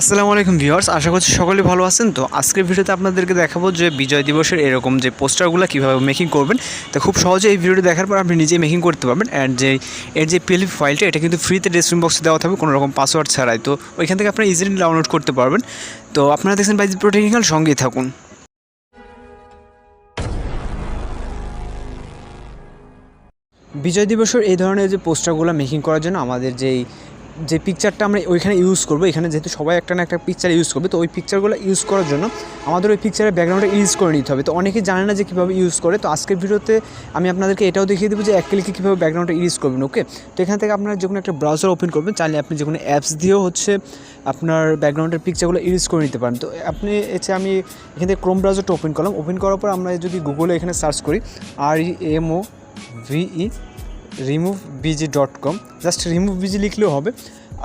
আসসালামু আলাইকুম ভিউয়ার্স, আশা করছি সকলে ভালো আছেন। তো আজকের ভিডিওতে আপনাদেরকে দেখাবো যে বিজয় দিবসের এরকম যে পোস্টারগুলো কীভাবে মেকিং করবেন। তো খুব সহজে এই ভিডিওটি দেখার পর আপনি নিজেই মেকিং করতে পারবেন। অ্যান্ড এর যে PLP ফাইলটা এটা কিন্তু ফ্রিতে ডেসক্রিপশন বক্সে দেওয়া থাকবে, কোনো রকম পাসওয়ার্ড ছাড়াই। তো ওইখান থেকে আপনারা ইজিলি ডাউনলোড করতে পারবেন। তো আপনারা দেখছেন বাইজিদ প্রো টেকনিক্যাল, সঙ্গেই থাকুন। বিজয় দিবসের এই ধরনের যে পোস্টারগুলো মেকিং করার জন্য আমাদের যে পিকচারটা আমরা ওইখানে ইউজ করবো, এখানে যেহেতু সবাই একটা না একটা পিকচার ইউজ করবে, তো ওই পিকচারগুলো ইউজ করার জন্য আমাদের ওই পিকচারের ব্যাকগ্রাউন্ডটা ইউজ করে নিতে হবে। তো অনেকেই জানে না যে কীভাবে ইউজ করে। তো আজকের ভিডিওতে আমি আপনাদেরকে এটাও দেখিয়ে দেবো যে এক ক্লিকে কীভাবে ব্যাকগ্রাউন্ডটা ইউজ করবেন। ওকে, তো এখান থেকে আপনারা যে কোনো একটা ব্রাউজার ওপেন করবেন, চাইলে আপনি যে কোনো অ্যাপস দিয়েও আপনার ব্যাকগ্রাউন্ডের পিকচারগুলো ইউজ করে নিতে পারেন। তো আমি এখান থেকে ক্রোম ব্রাউজারটা ওপেন করলাম। ওপেন করার পর আমরা যদি গুগলে এখানে সার্চ করি REMOVE জাস্ট remove লিখলেও হবে।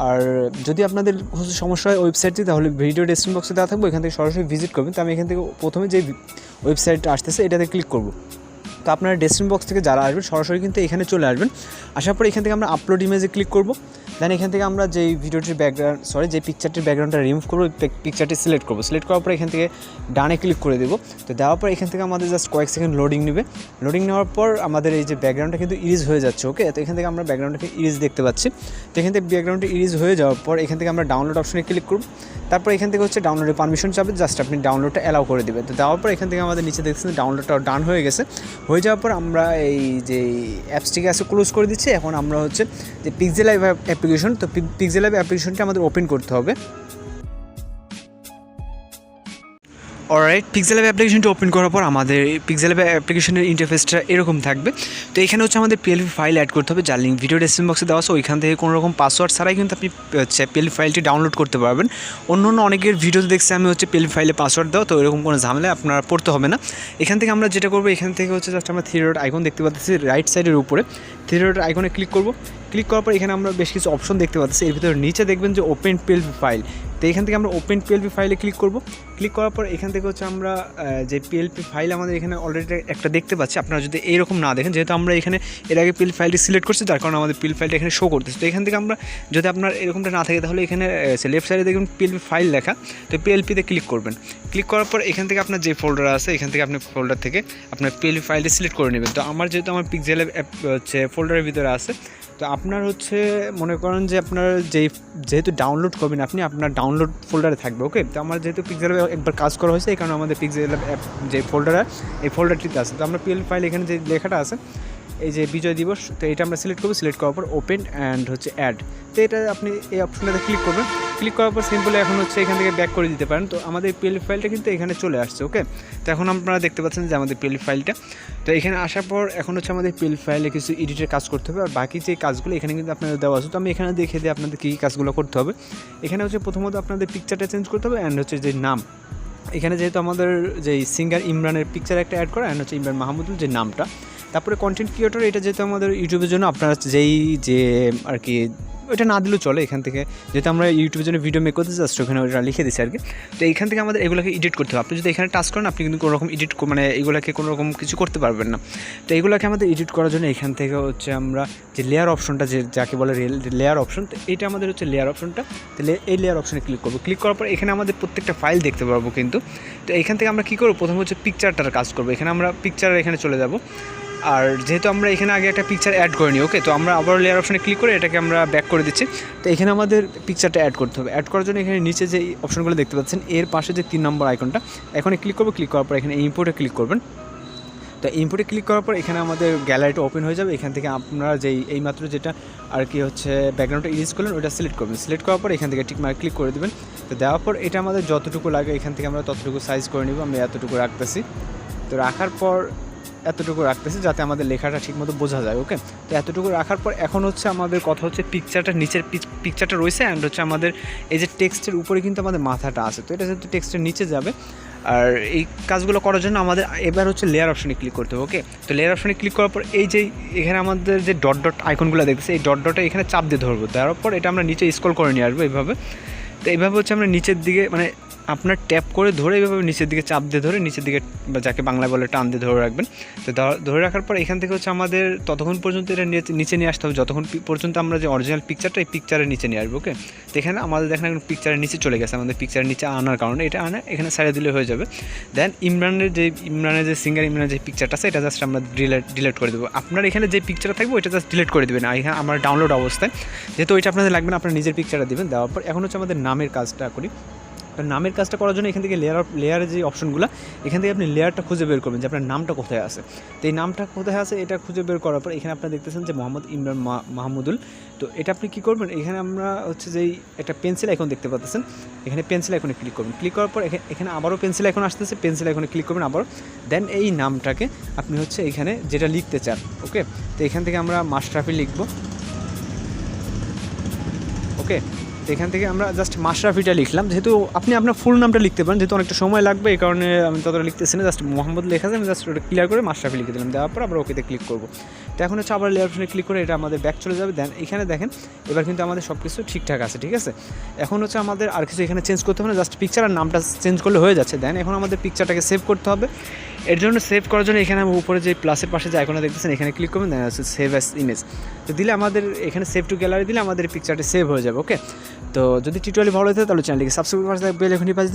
আর যদি আপনাদের সমস্যা হয় ওয়েবসাইটটি, তাহলে ভিডিও ডেসক্রিপশন বক্সে দেওয়া থাকবে, এখান থেকে সরাসরি ভিজিট করবেন। তো আমি এখান থেকে প্রথমে যে ওয়েবসাইটটা আসতেছে এটাতে ক্লিক করব। তো আপনারা ডেসক্রিপশন বক্স থেকে যারা আসবেন সরাসরি কিন্তু এখানে চলে আসবেন। আসার পর এখান থেকে আমরা আপলোড ইমেজে ক্লিক করব। দেন এখান থেকে আমরা যেই ভিডিওটির যে পিকচারটির ব্যাকগ্রাউন্ডটা রিমুভ করবো, পিকচারটি সিলেক্ট করবো। সিলেক্ট করার পর এখান থেকে ডানে ক্লিক করে দেবো। তো দেওয়ার পর এখান থেকে আমাদের জাস্ট কয়েক সেকেন্ড লোডিং নেবে। লোডিং নেওয়ার পর আমাদের এই যে ব্যাকগ্রাউন্ডটা কিন্তু ইরেজ হয়ে যাচ্ছে। ওকে, তো এখান থেকে আমরা ব্যাকগ্রাউন্ডটাকে ইরেজ দেখতে পাচ্ছি। তো এখান থেকে ব্যাকগ্রাউন্ডটা ইরেজ হয়ে যাওয়ার পর এখান থেকে আমরা ডাউনলোড অপশনে ক্লিক করব। তারপর এখান থেকে ডাউনলোডের পারমিশন চাবে, জাস্ট আপনি ডাউনলোডটা অ্যালাউ করে দেবেন। তো দেওয়ার পর এখান থেকে আমাদের নিচে দেখছেন ডাউনলোডটা ডান হয়ে গেছে। হয়ে যাওয়ার পর আমরা এই যে অ্যাপসটিকে ক্লোজ করে দিচ্ছি। এখন আমরা যে পিক্সেল্যাব অ্যাপ্লিকেশন, তো পিক্সেল্যাব অ্যাপ্লিকেশনটা আমাদের ওপেন করতে হবে। অলরাইট, পিক্সেলল্যাব অ্যাপ্লিকেশনটি ওপেন করার পর আমাদের পিক্সেলল্যাব অ্যাপ্লিকেশনের ইন্টারফেসটা এরকম থাকবে। তো এখানে আমাদের PLP ফাইল অ্যাড করতে হবে, যার লিঙ্ক ভিডিও ডেসক্রিপশন বক্সে দেওয়া আছে। ওইখান থেকে কোনো রকম পাসওয়ার্ড ছাড়াই কিন্তু আপনি PLP ফাইলটি ডাউনলোড করতে পারবেন। অন্য অনেকের ভিডিওতে দেখছি আমি PLP ফাইলে পাসওয়ার্ড দাও, তো এরকম কোনো ঝামেলা আপনারা পড়তে হবে না। এখান থেকে আমরা যেটা করবো, এখান থেকে জাস্ট আমরা থ্রি ডট আইকন দেখতে পাচ্ছি রাইট সাইডের উপরে, থ্রি ডট আইকনে ক্লিক করব। ক্লিক করার পর এখানে আমরা বেশ কিছু অপশন দেখতে পাচ্ছি। এর ভিতরে নিচে দেখবেন যে ওপেন PLP ফাইল। তো এখান থেকে আমরা ওপেন PLP ফাইলে ক্লিক করব। ক্লিক করার পর এখান থেকে আমরা যে PLP ফাইল আমাদের এখানে অলরেডি একটা দেখতে পাচ্ছি। আপনারা যদি এইরকম না দেখেন, যেহেতু আমরা এখানে এর আগে PLP ফাইলটি সিলেক্ট করছি, তার কারণে আমাদের PLP ফাইলটা এখানে শো করতেছে। তো এখান থেকে আমরা যদি আপনার এরকমটা না থাকে, তাহলে এখানে লেফট সাইডে দেখবেন PLP ফাইল লেখা, তো PLPতে ক্লিক করবেন। ক্লিক করার পর এখান থেকে আপনার যে ফোল্ডার আছে, এখান থেকে আপনি ফোল্ডার থেকে আপনার PLP ফাইলটি সিলেক্ট করে নেবেন। তো যেহেতু আমার পিক্সেলের ফোল্ডারের ভিতরে আছে, তো আপনার মনে করেন যে আপনার যেহেতু ডাউনলোড করবেন আপনি, আপনার ডাউনলোড ফোল্ডারে থাকবে। ওকে, তো আমার যেহেতু পিক্সেল একবার কাজ করা হয়েছে, এই কারণে আমাদের পিক্সেল অ্যাপ যে ফোল্ডার, এই ফোল্ডারটিতে আছে। তো আমরা PLP ফাইল এখানে যে লেখাটা আছে, এই যে বিজয় দিবস, তো এটা আমরা সিলেক্ট করবো। সিলেক্ট করার পর ওপেন অ্যান্ড অ্যাড, তো এটা আপনি এই অপশনটাতে ক্লিক করবেন। ক্লিক করার পর সিম্পলি এখন এখান থেকে ব্যাক করে দিতে পারেন। তো আমাদের PLP ফাইলটা কিন্তু এখানে চলে আসছে। ওকে, তো এখন আপনারা দেখতে পাচ্ছেন যে আমাদের PLP ফাইলটা, তো এখানে আসার পর এখন আমাদের PLP ফাইলে কিছু এডিটের কাজ করতে হবে। আর বাকি যে কাজগুলো এখানে কিন্তু আপনাদের দেওয়া আছে। তো আমি এখানে দেখে দিই আপনাদের কী কী কাজগুলো করতে হবে। এখানে প্রথমত আপনাদের পিকচারটা চেঞ্জ করতে হবে, অ্যান্ড যে নাম, এখানে যেহেতু আমাদের যে সিঙ্গার ইমরানের পিকচার একটা অ্যাড করা, অ্যান্ড ইমরান মাহমুদুল যে নামটা। তারপরে কন্টেন্ট ক্রিয়েটর, এটা যেহেতু আমাদের ইউটিউবের জন্য, আপনারা যে আর কি ওইটা না দিলেও চলে। এখান থেকে যেহেতু আমরা ইউটিউবের জন্য ভিডিও মেক করতে জাস্ট ওখানে ওটা লিখে দিচ্ছি আর কি। তো এইখান থেকে আমাদের এগুলোকে এডিট করতে হবে। আপনি যদি এখানে টাচ করেন, আপনি কিন্তু কোনো রকম এগুলোকে কোনো রকম কিছু করতে পারবেন না। তো এইগুলোকে আমাদের এডিট করার জন্য এখান থেকে আমরা যে লেয়ার অপশনটা, যাকে বলে লেয়ার অপশন, তো এইটা আমাদের লেয়ার অপশনটা। তাহলে এই লেয়ার অপশনে ক্লিক করবো। ক্লিক করার পর এখানে আমাদের প্রত্যেকটা ফাইল দেখতে পারবো কিন্তু। তো এখান থেকে আমরা কী করবো, প্রথমে পিকচারটার কাজ করবো। এখানে আমরা এখানে চলে যাব। আর যেহেতু আমরা এখানে আগে একটা পিকচার অ্যাড করে নিই, ওকে, তো আমরা আবার লেয়ার অপশনে ক্লিক করে এটাকে আমরা ব্যাক করে দিচ্ছি। তো এখানে আমাদের পিকচারটা অ্যাড করতে হবে। অ্যাড করার জন্য এখানে নিচে যে অপশনগুলো দেখতে পাচ্ছেন, এর পাশে যে 3 নম্বর আইকনটা, এখানে ক্লিক করবো। ক্লিক করার পর এখানে ইম্পোর্টে ক্লিক করবেন। তো ইম্পোর্টে ক্লিক করার পর এখানে আমাদের গ্যালারিটা ওপেন হয়ে যাবে। এখান থেকে আপনারা এইমাত্র যেটা আর কি ব্যাকগ্রাউন্ডটা ইউজ করলেন, ওটা সিলেক্ট করবেন। সিলেক্ট করার পর এখান থেকে টিক মার্ক ক্লিক করে দেবেন। তো দেওয়ার পর এটা আমাদের যতটুকু লাগে এখান থেকে আমরা ততটুকু সাইজ করে নেব। আমি এতটুকু রাখতেছি। তো রাখার পর এতটুকু রাখতেছি যাতে আমাদের লেখাটা ঠিকমতো বোঝা যায়। ওকে, তো এতটুকু রাখার পর এখন আমাদের কথা পিকচারটা নিচের পিকচারটা রয়েছে, অ্যান্ড আমাদের এই যে টেক্সটের উপরে কিন্তু আমাদের মাথাটা আছে। তো এটা যেহেতু টেক্সটের নিচে যাবে, আর এই কাজগুলো করার জন্য আমাদের এবার লেয়ার অপশনে ক্লিক করতে হবে। ওকে, তো লেয়ার অপশনে ক্লিক করার পর এখানে আমাদের যে ডট আইকনগুলো দেখতেছে, এই ডটটা এখানে চাপ দিয়ে ধরবো। দেওয়ার পর এটা আমরা নিচে স্ক্রল করে নিয়ে আসবো এইভাবে। তো এইভাবে হচ্ছে আমরা নিচের দিকে মানে আপনার ট্যাপ করে ধরে এইভাবে নিচের দিকে চাপ দিয়ে ধরে নিচের দিকে বা যাকে বাংলায় বলে টান দিয়ে ধরে রাখবেন। তো ধরে রাখার পর এখান থেকে হচ্ছে আমাদের ততক্ষণ পর্যন্ত এটা নিচে নিয়ে আসতে হবে যতক্ষণ পর্যন্ত আমরা যে অরিজিনাল পিকচারটা এই পিকচারের নিচে নিয়ে আসবো। ওকে, তো এখানে আমাদের দেখেন এখন পিকচারের নিচে চলে গেছে, আমাদের পিকচারের নিচে আনার কারণে এটা আনা এখানে সাইডে দিলে হয়ে যাবে। দেন ইমরানের যে সিঙ্গার ইমরানের যে পিকচারটা আছে এটা জাস্ট আমরা ডিলিট করে দেবো। আপনার এখানে যে পিকচারটা থাকবে ওইটা জাস্ট ডিলিট করে দেবেন। এখানে আমার ডাউনলোড অবস্থায় যেহেতু ওইটা আপনাদের লাগবে না, আপনার নিজের পিকচারটা দেবেন। দেওয়ার পর এখন হচ্ছে আমাদের নামের কাজটা করি। তো নামের কাজটা করার জন্য এখান থেকে লেয়ারের যে অপশনগুলো এখান থেকে আপনি লেয়ারটা খুঁজে বের করবেন যে আপনার নামটা কোথায় আছে। তো এই নামটা কোথায় আছে এটা খুঁজে বের করার পর এখানে আপনারা দেখতেছেন যে মোহাম্মদ ইমরান মাহমুদুল। তো এটা আপনি কী করবেন, এখানে আমরা হচ্ছে যেই একটা পেন্সিল আইকন দেখতে পাচ্ছেন, এখানে পেন্সিল আইকনে ক্লিক করবেন। ক্লিক করার পর এখানে আবারও পেন্সিল আইকন আসতেছে, পেন্সিল আইকনে ক্লিক করবেন আবারও। দেন এই নামটাকে আপনি হচ্ছে এখানে যেটা লিখতে চান। ওকে, তো এখান থেকে আমরা মাশরাফি লিখব। ওকে, তো এখান থেকে আমরা জাস্ট মাশরাফিটা লিখলাম। যেহেতু আপনি আপনার ফুল নামটা লিখতে পারেন, যেহেতু অনেকটা সময় লাগবে এই কারণে আমি ততটা লিখতেছি না, জাস্ট মোহাম্মদ লেখা আছে, আমি জাস্ট ওটা ক্লিয়ার করে মাশরাফি লিখে দিলাম। দেওয়ার পর আবার ওকেতে ক্লিক করবো। তো এখন হচ্ছে আবার লেয়ার অপশনে ক্লিক করে এটা আমাদের ব্যাক চলে যাবে। দেন এখানে দেখেন এবার কিন্তু আমাদের সব কিছু ঠিকঠাক আছে। ঠিক আছে, এখন হচ্ছে আমাদের আর কিছু এখানে চেঞ্জ করতে হবে না, জাস্ট পিকচার আর নামটা চেঞ্জ করলে হয়ে যাচ্ছে। দেন এখন আমাদের পিকচারটাকে সেভ করতে হবে। এর জন্য সেভ করার জন্য এখানে উপরে যে প্লাসের পাশে যে আইকনটা দেখতেছেন এখানে ক্লিক করবেন। দেন হচ্ছে সেভ অ্যাজ ইমেজ, তো দিলে আমাদের এখানে সেভ টু গ্যালারি দিলে আমাদের পিকচারটা সেভ হয়ে যাবে। ওকে, তো যদি টিউটোরিয়াল ভালো হতো তাহলে চ্যানেলটিকে সাবস্ক্রাইব করে বেল আইকনটি